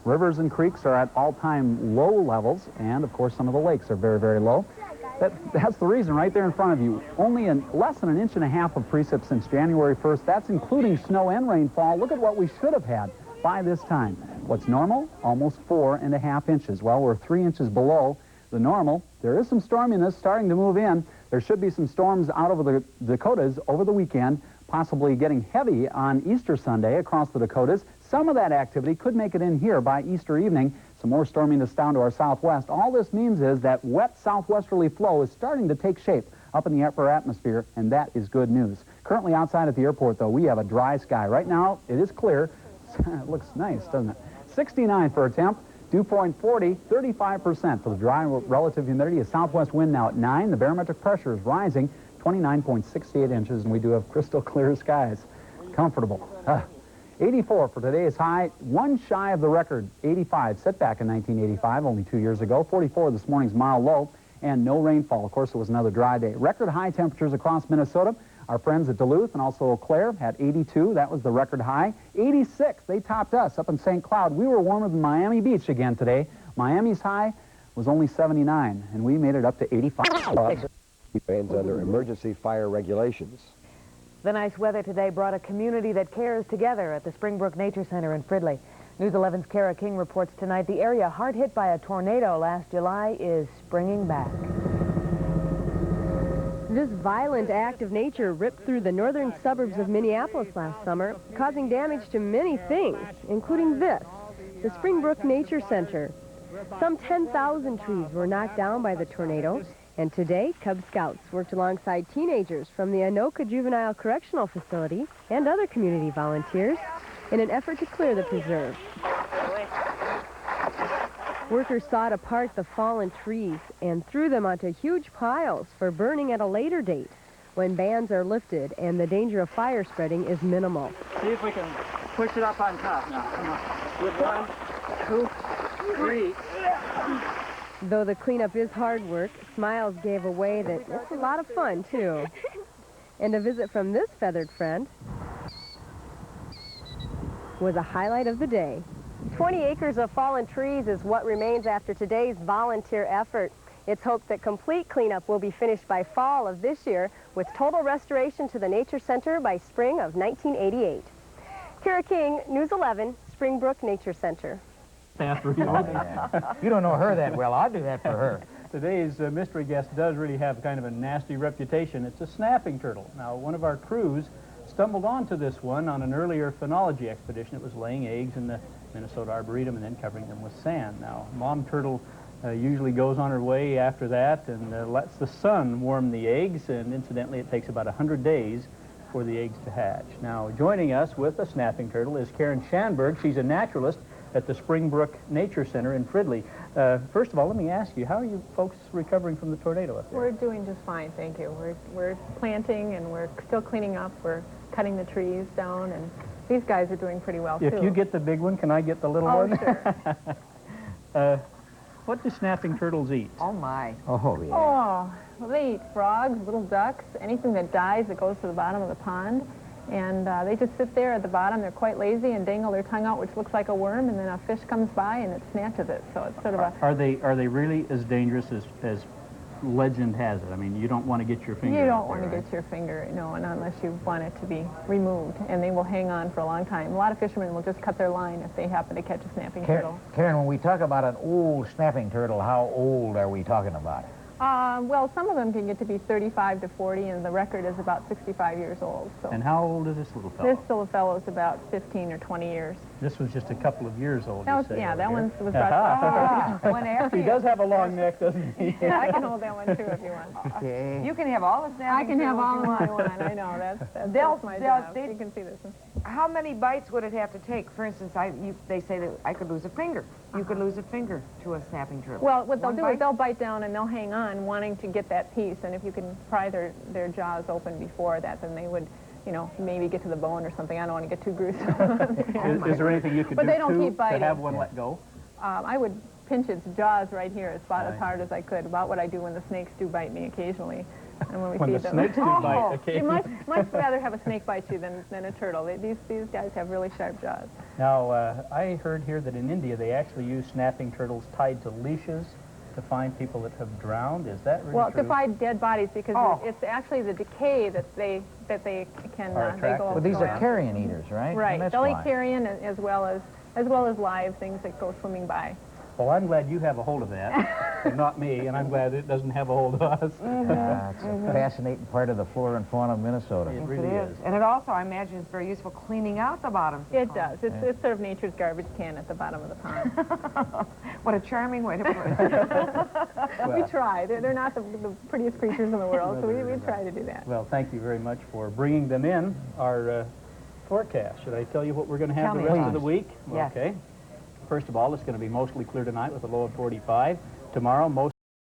Rivers and creeks are at all-time low levels, and of course some of the lakes are very, very low. That's the reason right there in front of you. Only less than 1.5 inches of precip since January 1st. That's including snow and rainfall. Look at what we should have had by this time. What's normal? Almost 4.5 inches. Well, we're 3 inches below the normal. There is some storminess starting to move in. There should be some storms out over the Dakotas over the weekend, possibly getting heavy on Easter Sunday across the Dakotas. Some of that activity could make it in here by Easter evening. Some more storminess down to our southwest. All this means is that wet southwesterly flow is starting to take shape up in the upper atmosphere, and that is good news. Currently outside at the airport, though, we have a dry sky. Right now, it is clear. It looks nice, doesn't it? 69 for a temp. Dew point 40, 35% for the dry relative humidity. A southwest wind now at 9. The barometric pressure is rising, 29.68 inches, and we do have crystal clear skies. Comfortable. 84 for today's high, one shy of the record, 85, set back in 1985, only 2 years ago. 44 this morning's mild low, and no rainfall. Of course, it was another dry day. Record high temperatures across Minnesota. Our friends at Duluth and also Eau Claire had 82. That was the record high. 86, they topped us up in St. Cloud. We were warmer than Miami Beach again today. Miami's high was only 79, and we made it up to 85. Remains under emergency fire regulations. The nice weather today brought a community that cares together at the Springbrook Nature Center in Fridley. News 11's Kara King reports tonight the area hard hit by a tornado last July is springing back. This violent act of nature ripped through the northern suburbs of Minneapolis last summer, causing damage to many things, including this, the Springbrook Nature Center. Some 10,000 trees were knocked down by the tornado, and today, Cub Scouts worked alongside teenagers from the Anoka Juvenile Correctional Facility and other community volunteers in an effort to clear the preserve. Workers sawed apart the fallen trees and threw them onto huge piles for burning at a later date when bans are lifted and the danger of fire spreading is minimal. See if we can push it up on top now. Come on. With 1, 2, 3. Though the cleanup is hard work, Smiles gave away that it's a lot of fun, too. And a visit from this feathered friend was a highlight of the day. 20 acres of fallen trees is what remains after today's volunteer effort. It's hoped that complete cleanup will be finished by fall of this year, with total restoration to the Nature Center by spring of 1988. Kara King, News 11, Springbrook Nature Center. You don't know her that well. I'll do that for her. Today's mystery guest does really have kind of a nasty reputation. It's a snapping turtle. Now, one of our crews stumbled onto this one on an earlier phenology expedition. It was laying eggs in the Minnesota Arboretum and then covering them with sand. Now, mom turtle usually goes on her way after that and lets the sun warm the eggs, and incidentally, it takes about 100 days for the eggs to hatch. Now, joining us with a snapping turtle is Karen Schanberg. She's a naturalist at the Springbrook Nature Center in Fridley. First of all, let me ask you, how are you folks recovering from the tornado up there? We're doing just fine, thank you. We're planting and we're still cleaning up. We're cutting the trees down, and these guys are doing pretty well, too. If you get the big one, can I get the little one? Sure. What do snapping turtles eat? Oh, my. Oh, yeah. Oh, well, they eat frogs, little ducks, anything that dies that goes to the bottom of the pond. And they just sit there at the bottom. They're quite lazy and dangle their tongue out, which looks like a worm, and then a fish comes by and it snatches it. So it's sort of a... Are they really as dangerous as legend has it? I mean, you don't want to get your finger You don't want to get your finger, no, and unless you want it to be removed, and they will hang on for a long time. A lot of fishermen will just cut their line if they happen to catch a snapping turtle. Karen, when we talk about an old snapping turtle, how old are we talking about? Well, some of them can get to be 35 to 40, and the record is about 65 years old. So. And how old is this little fellow? This little fellow is about 15 or 20 years. This was just a couple of years old. That was, yeah, that one was about... One after He does have a long neck, doesn't he? Yeah, I can hold that one, too, if you want. Okay. You can have all the snapping I can have all turtles of you my one. I know, that's my job. You can see this one. How many bites would it have to take? For instance, they say that I could lose a finger. You could lose a finger to a snapping turtle. Well, what they'll do is they'll bite down and they'll hang on, wanting to get that piece. And if you can pry their jaws open before that, then they would, you know, maybe get to the bone or something. I don't want to get too gruesome. Is there anything you could But do they don't keep to biting. have one let go? I would pinch its jaws right here as Right. hard as I could, about what I do when the snakes do bite me occasionally. and when we When feed the them. snakes do bite, You okay. much rather have a snake bite you than a turtle. These guys have really sharp jaws. Now, I heard here that in India they actually use snapping turtles tied to leashes to find people that have drowned. Is that really Well, true? to find dead bodies, because it's actually the decay that they can Are attracted. Well, these are after. carrion eaters, right? Right. And that's They'll eat why. carrion as well as live things that go swimming by. Well, I'm glad you have a hold of that, and not me, and I'm glad it doesn't have a hold of us. It's a fascinating part of the flora and fauna of Minnesota. It really is. And it also, I imagine, is very useful cleaning out the bottoms. It does. It's sort of nature's garbage can at the bottom of the pond. What a charming way to put it. We try. They're not the prettiest creatures in the world, so we try to do that. Well, thank you very much for bringing them in. Our forecast, should I tell you what we're going to have Tell the me. rest of the Please. week? Yes. Okay. First of all, it's going to be mostly clear tonight with a low of 45. Tomorrow, most